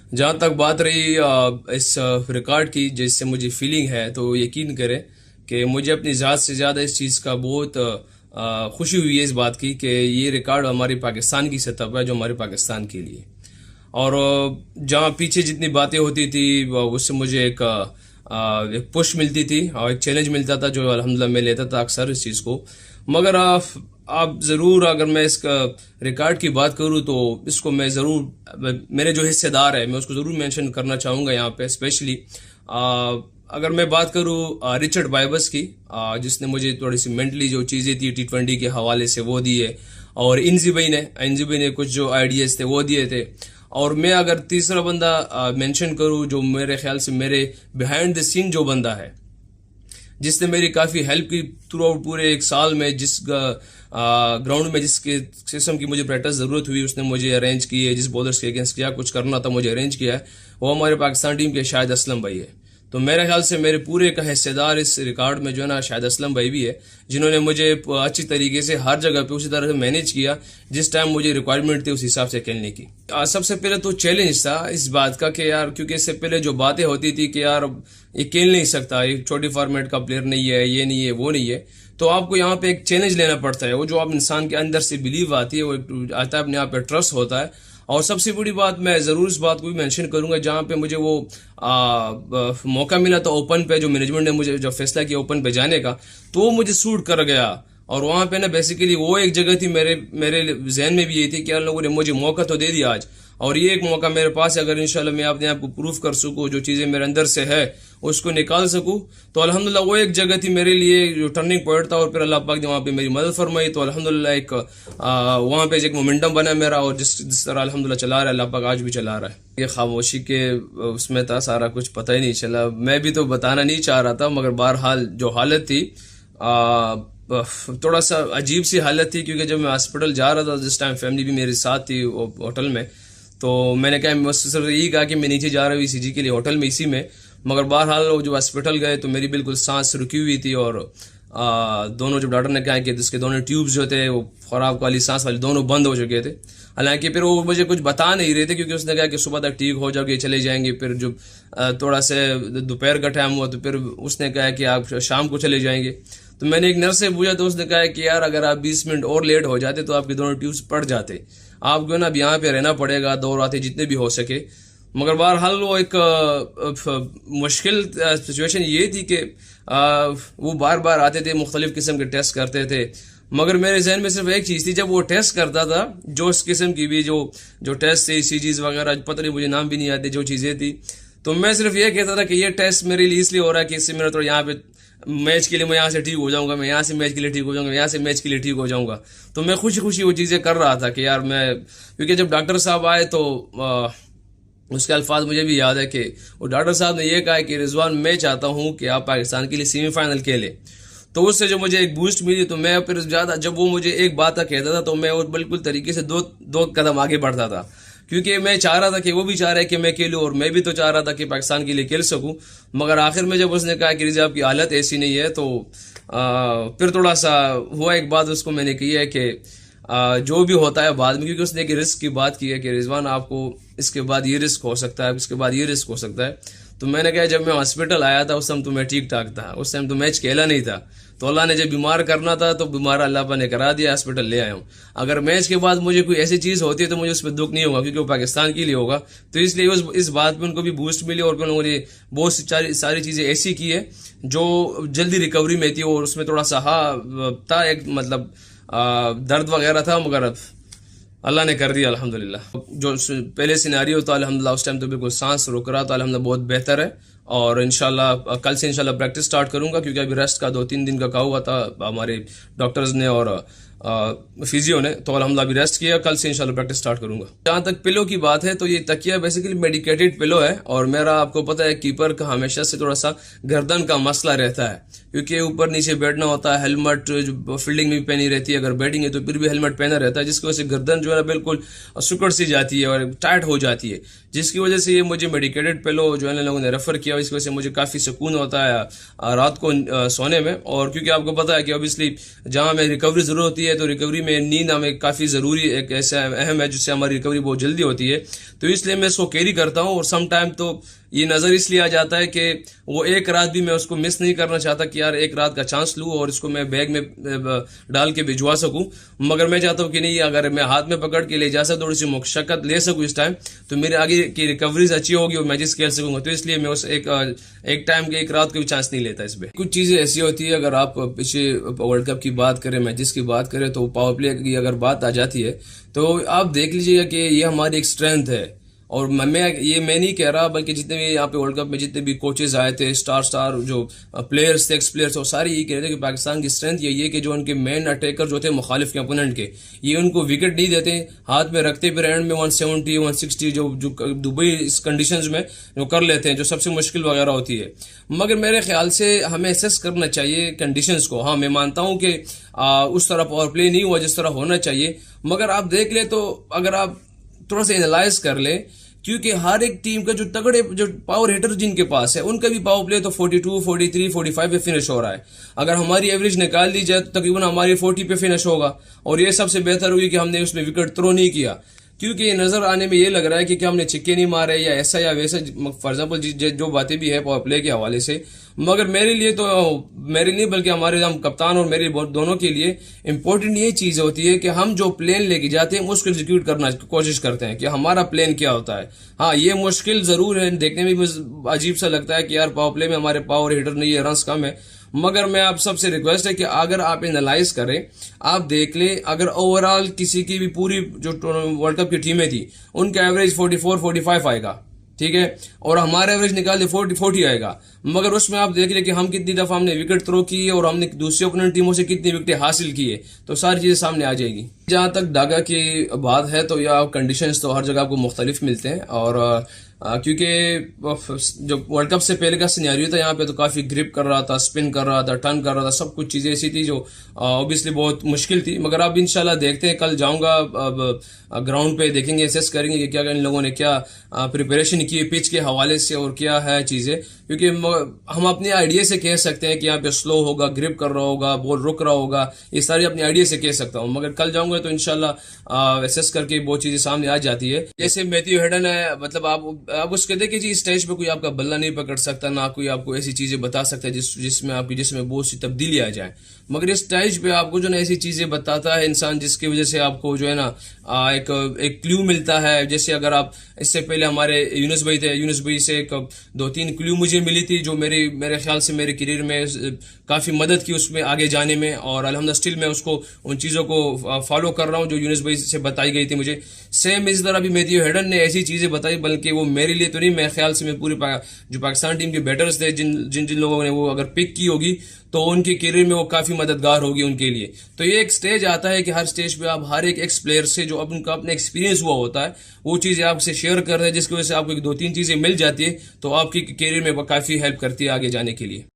जहाँ तक बात रही इस रिकॉर्ड की जिससे मुझे फीलिंग है, तो यकीन करें कि मुझे अपनी ज़ात से ज़्यादा इस चीज़ का बहुत खुशी हुई है इस बात की कि ये रिकॉर्ड हमारी पाकिस्तान की सतह पर है, जो हमारे पाकिस्तान के लिए। और जहाँ पीछे जितनी बातें होती थी उससे मुझे एक पुश मिलती थी और एक चैलेंज मिलता था, जो अल्हम्दुलिल्लाह मैं लेता था अक्सर इस चीज़ को। मगर आप ज़रूर, अगर मैं इसका रिकॉर्ड की बात करूँ तो इसको मैं ज़रूर, मेरे जो हिस्सेदार है मैं उसको ज़रूर मेंशन करना चाहूँगा यहाँ पे स्पेशली। अगर मैं बात करूँ रिचर्ड बाइबस की, जिसने मुझे थोड़ी सी मेंटली जो चीज़ें थी T20 के हवाले से वो दी है, और इंजी भाई ने कुछ जो आइडियाज़ थे वो दिए थे। और मैं अगर तीसरा बंदा मेंशन करूँ, जो मेरे ख्याल से मेरे बिहाइंड द सीन जो बंदा है, जिसने मेरी काफ़ी हेल्प की थ्रू आउट पूरे एक साल में, जिस ग्राउंड में जिसके किस्म की मुझे प्रैक्टिस ज़रूरत हुई उसने मुझे अरेंज की है, जिस बॉलर्स के अगेंस्ट क्या कुछ करना था मुझे अरेंज किया है, वो हमारे पाकिस्तान टीम के शाहिद असलम भाई है। तो मेरे ख्याल से मेरे पूरे का हिस्सेदार इस रिकॉर्ड में जो है ना शाहिद असलम भाई भी है, जिन्होंने मुझे अच्छी तरीके से हर जगह पे उसी तरह से मैनेज किया जिस टाइम मुझे रिक्वायरमेंट थी उस हिसाब से खेलने की। सबसे पहले तो चैलेंज था इस बात का कि यार, क्योंकि इससे पहले जो बातें होती थी कि यार ये खेल नहीं सकता, ये छोटी फॉर्मेट का प्लेयर नहीं है, ये नहीं है, वो नहीं है, तो आपको यहाँ पे एक चैलेंज लेना पड़ता है। वो जो आप इंसान के अंदर से बिलीव आती है, वो आता है, अपने आप पे ट्रस्ट होता है। और सबसे बड़ी बात, मैं ज़रूर इस बात को भी मेंशन करूंगा, जहाँ पे मुझे वो मौका मिला था ओपन पे, जो मैनेजमेंट ने मुझे जो फैसला किया ओपन पे जाने का, तो वो मुझे सूट कर गया। और वहाँ पे ना बेसिकली वो एक जगह थी मेरे मेरे जहन में भी यही थी कि यार लोगों ने मुझे मौका तो दे दिया आज, और ये एक मौका मेरे पास है, अगर इंशाल्लाह मैं अपने आप को प्रूफ कर सकूँ, जो चीज़ें मेरे अंदर से है उसको निकाल सकूँ, तो अल्हम्दुलिल्लाह वो एक जगह थी मेरे लिए जो टर्निंग पॉइंट था। और फिर अल्लाह पाक ने वहाँ पे मेरी मदद फरमाई, तो अल्हम्दुलिल्लाह एक वहाँ पे एक मोमेंटम बना मेरा, और जिस तरह अल्हम्दुलिल्लाह चला रहा है अल्लाह पाक आज भी चला रहा है। ये खामोशी के उसमें था सारा कुछ, पता ही नहीं चला। मैं भी तो बताना नहीं चाह रहा था, मगर बहरहाल जो हालत थी थोड़ा सा अजीब सी हालत थी, क्योंकि जब मैं हॉस्पिटल जा रहा था जिस टाइम फैमिली भी मेरे साथ थी होटल में, तो मैंने कहा, मैं सिर्फ यही कहा कि मैं नीचे जा रहा हूँ ECG के लिए होटल में इसी में। मगर बहरहाल जो हॉस्पिटल गए तो मेरी बिल्कुल सांस रुकी हुई थी, और दोनों जो डॉक्टर ने कहा कि इसके दोनों ट्यूब्स जो थे वो खराब वाली सांस वाली दोनों बंद हो चुके थे। हालांकि फिर वो मुझे कुछ बता नहीं रहे थे, क्योंकि उसने कहा कि सुबह तक ठीक हो जाओगे, चले जाएंगे। फिर जो थोड़ा से दोपहर का टाइम हुआ तो फिर उसने कहा कि आप शाम को चले जाएंगे। तो मैंने एक नर्स से पूछा, तो उसने कहा कि यार अगर आप 20 मिनट और लेट हो जाते तो आपके दोनों ट्यूब्स पड़ जाते, आपको ना अब यहाँ पे रहना पड़ेगा 2 रातें जितने भी हो सके। मगर बहरहाल वो एक मुश्किल सिचुएशन ये थी कि वो बार बार आते थे, मुख्तलिफ किस्म के टेस्ट करते थे, मगर मेरे जहन में सिर्फ एक चीज़ थी, जब वो टेस्ट करता था, जो इस किस्म की भी जो जो टेस्ट थे, ECGs वगैरह, पता नहीं मुझे नाम भी नहीं आते, जो चीज़ें थी, तो मैं सिर्फ ये कहता था कि ये टेस्ट मेरे लिए इसलिए हो रहा है कि इससे मेरा तो यहाँ पे मैच के लिए मैं यहाँ से ठीक हो जाऊंगा, मैं यहाँ से मैच के लिए ठीक हो जाऊंगा, यहाँ से मैच के लिए ठीक हो जाऊंगा। तो मैं खुशी खुशी वो चीज़ें कर रहा था कि यार मैं, क्योंकि जब डॉक्टर साहब आए तो उसके अल्फाज मुझे भी याद है कि वो डॉक्टर साहब ने ये कहा कि रिजवान, मैं चाहता हूँ कि आप पाकिस्तान के लिए सेमीफाइनल खेलें। तो उससे जो मुझे एक बूस्ट मिली, तो मैं फिर ज़्यादा, जब वो मुझे एक बात कहता था तो मैं वो बिल्कुल तरीके से दो कदम आगे बढ़ता था, क्योंकि मैं चाह रहा था कि वो भी चाह रहा है कि मैं खेलूं, और मैं भी तो चाह रहा था कि पाकिस्तान के लिए खेल सकूं। मगर आखिर में जब उसने कहा कि रिजा आपकी हालत ऐसी नहीं है, तो फिर थोड़ा सा हुआ। एक बात उसको मैंने की है कि जो भी होता है बाद में, क्योंकि उसने एक रिस्क की बात की है कि रिजवान आपको इसके बाद ये रिस्क हो सकता है, इसके बाद ये रिस्क हो सकता है। तो मैंने कहा, जब मैं हॉस्पिटल आया था उस टाइम तो मैं ठीक ठाक था, उस टाइम तो मैच खेला नहीं था, तो अल्लाह ने जब बीमार करना था तो बीमार अल्लाह पाक ने करा दिया, हॉस्पिटल ले आया हूँ। अगर मैच के बाद मुझे कोई ऐसी चीज़ होती है तो मुझे उस पर दुख नहीं होगा, क्योंकि वो पाकिस्तान के लिए होगा। तो इसलिए इस बात में उनको भी बूस्ट मिली, और फिर उन्होंने बहुत सारी चीज़ें ऐसी की है जो जल्दी रिकवरी में थी, और उसमें थोड़ा सा था, एक मतलब दर्द वगैरह था, मगर अब अल्लाह ने कर दिया अल्हम्दुलिल्लाह। जो पहले सिनेरियो था अल्हम्दुलिल्लाह उस टाइम तो बिल्कुल सांस रुक रहा था, अल्हम्दुलिल्लाह बहुत बेहतर है। और इंशाल्लाह कल से इंशाल्लाह प्रैक्टिस स्टार्ट करूंगा, क्योंकि अभी रेस्ट का 2-3 दिन का कहा हुआ था हमारे डॉक्टर्स ने और फिजियो ने, तो अल्हम्दुलिल्लाह अभी रेस्ट किया, कल से इंशाल्लाह प्रैक्टिस स्टार्ट करूंगा। जहाँ तक पिलो की बात है, तो ये तकिया बेसिकली मेडिकेटेड पिलो है, और मेरा आपको पता है कीपर का हमेशा से थोड़ा सा गर्दन का मसला रहता है, क्योंकि ऊपर नीचे बैठना होता है, हेलमेट फील्डिंग में भी पहनी रहती है, अगर बैटिंग है तो फिर भी हेलमेट पहना रहता है, जिसकी वजह से गर्दन जो है ना बिल्कुल सुकड़ सी जाती है और टाइट हो जाती है, जिसकी वजह से ये मुझे मेडिकेटेड पिलो जो है ना लोगों ने रेफर किया। इसकी वजह से मुझे काफ़ी सुकून होता है रात को सोने में। और क्योंकि आपको पता है कि ऑब्वियसली जहाँ हमें रिकवरी ज़रूरत होती है तो रिकवरी में नींद हमें काफ़ी ज़रूरी एक ऐसा अहम है जिससे हमारी रिकवरी बहुत जल्दी होती है। तो इसलिए मैं इसको कैरी करता हूँ। और सम टाइम तो ये नज़र इसलिए आ जाता है कि वो एक रात भी मैं उसको मिस नहीं करना चाहता कि यार एक रात का चांस लूँ और इसको मैं बैग में डाल के भिजवा सकूँ, मगर मैं चाहता हूँ कि नहीं, अगर मैं हाथ में पकड़ के ले जा सकता, थोड़ी सी मशक्कत ले सकूँ इस टाइम, तो मेरे आगे की रिकवरीज अच्छी होगी और मैचेस खेल सकूंगा। तो इसलिए मैं उस एक टाइम के एक रात को भी चांस नहीं लेता इसमें। कुछ चीज़ें ऐसी होती है, अगर आप पिछले वर्ल्ड कप की बात करें, मैचेस की बात करें, तो पावर प्ले की अगर बात आ जाती है तो आप देख लीजिएगा कि ये हमारी एक स्ट्रेंथ है। और मैं नहीं कह रहा, बल्कि जितने भी यहाँ पे वर्ल्ड कप में जितने भी कोचेज आए थे, स्टार जो प्लेयर्स थे, एक्स प्लेयर्स, वो सारे यही कह रहे थे कि पाकिस्तान की स्ट्रेंथ यही है कि जो उनके मेन अटैकर जो थे मुखालिफ के अपोनेंट के, ये उनको विकेट नहीं देते, हाथ में रखते, फिर एंड में 170 160 जो दुबई इस कंडीशंस में जो कर लेते हैं, जो सबसे मुश्किल वगैरह होती है। मगर मेरे ख्याल से हमें एसेस करना चाहिए कंडीशंस को। हाँ, मैं मानता हूँ कि उस तरह पावर प्ले नहीं हुआ जिस तरह होना चाहिए, मगर आप देख ले तो अगर आप थोड़ा सा एनालाइज कर ले, क्योंकि हर एक टीम का जो तगड़े जो पावर हिटर जिनके पास है उनका भी पावर प्ले तो 42 43 45 पे फिनिश हो रहा है। अगर हमारी एवरेज निकाल दी जाए तो तकरीबन हमारी 40 पे फिनिश होगा, और ये सबसे बेहतर होगी कि हमने उसमें विकेट थ्रो नहीं किया, क्योंकि नजर आने में ये लग रहा है कि क्या हमने छिक्के नहीं मारे या ऐसा या वैसा, फॉर एग्जाम्पल जो बातें भी है पावर प्ले के हवाले से। मगर मेरे लिए तो, मेरे नहीं बल्कि हमारे हम कप्तान और मेरे दोनों के लिए इंपॉर्टेंट ये चीज होती है कि हम जो प्लान लेके जाते हैं उसको एग्जीक्यूट करना कोशिश करते हैं कि हमारा प्लान क्या होता है। हाँ, ये मुश्किल जरूर है, देखने में भी अजीब सा लगता है कि यार पावर प्ले में हमारे पावर हिटर नहीं है, रन्स कम है, मगर मैं आप सबसे रिक्वेस्ट है कि अगर आप एनालाइज करें, आप देख लें, अगर ओवरऑल किसी की भी पूरी जो वर्ल्ड कप की टीमें थी उनका एवरेज 44 45 आएगा, ठीक है, और हमारा एवरेज निकाल दे 40 आएगा, मगर उसमें आप देख ले कि हम कितनी दफा हमने विकेट थ्रो की है और हमने दूसरी ओपोनेंट टीमों से कितनी विकेटें हासिल की है, तो सारी चीजें सामने आ जाएगी। जहां तक डागा की बात है तो या कंडीशंस तो हर जगह आपको मुख्तलिफ मिलते हैं, और क्योंकि जो वर्ल्ड कप से पहले का सिनेरियो था यहाँ पे तो काफी ग्रिप कर रहा था, स्पिन कर रहा था, टर्न कर रहा था, सब कुछ चीजें ऐसी थी जो ऑब्वियसली बहुत मुश्किल थी। मगर अब इंशाल्लाह देखते हैं, कल जाऊंगा ग्राउंड पे, देखेंगे, एसेस करेंगे कि क्या इन लोगों ने क्या प्रिपरेशन की है पिच के हवाले से और क्या है चीजें, क्योंकि हम अपने आइडिया से कह सकते हैं कि यहाँ पे स्लो होगा, ग्रिप कर रहा होगा, बॉल रुक रहा होगा, ये सारी अपने आइडिया से कह सकता हूँ। मगर कल जाऊंगा तो इंशाल्लाह एसेस करके बहुत चीजें सामने आ जाती है। जैसे मैथ्यू हेडन है, मतलब आप उसके देखिए जी, स्टेज पे कोई आपका बल्ला नहीं पकड़ सकता, ना कोई आपको ऐसी चीजें बता सकता है जिसमें बहुत सी तब्दीली आ जाए, मगर इस स्टेज पे आपको जो ना ऐसी चीजें बताता है इंसान जिसकी वजह से आपको जो है ना एक क्लू मिलता है। जैसे अगर आप इससे पहले हमारे यूनुस भाई थे, यूनुस भाई से 2-3 क्लू मुझे मिली थी जो मेरे ख्याल से मेरे करियर में काफी मदद की उसमें आगे जाने में, और अल्हम्दुलिल्लाह स्टिल मैं उसको उन चीजों को फॉलो कर रहा हूँ जो यूनुस भाई से बताई गई थी मुझे। सेम इस तरह भी मैथ्यू हेडन ने ऐसी चीजें बताई, बल्कि वो मेरे लिए तो नहीं, मेरे ख्याल से मैं पूरी जो पाकिस्तान टीम के बैटर्स थे जिन लोगों ने वो अगर पिक की होगी तो उनके करियर में वो काफी मददगार होगी उनके लिए। तो ये एक स्टेज आता है कि हर स्टेज पे आप हर एक एक्स प्लेयर से जो उनका अपना एक्सपीरियंस हुआ होता है वो चीजें आपसे शेयर कर रहे हैं, जिसकी वजह से आपको 2-3 चीजें मिल जाती है, तो आपकी करियर में वो काफी हेल्प करती है आगे जाने के लिए।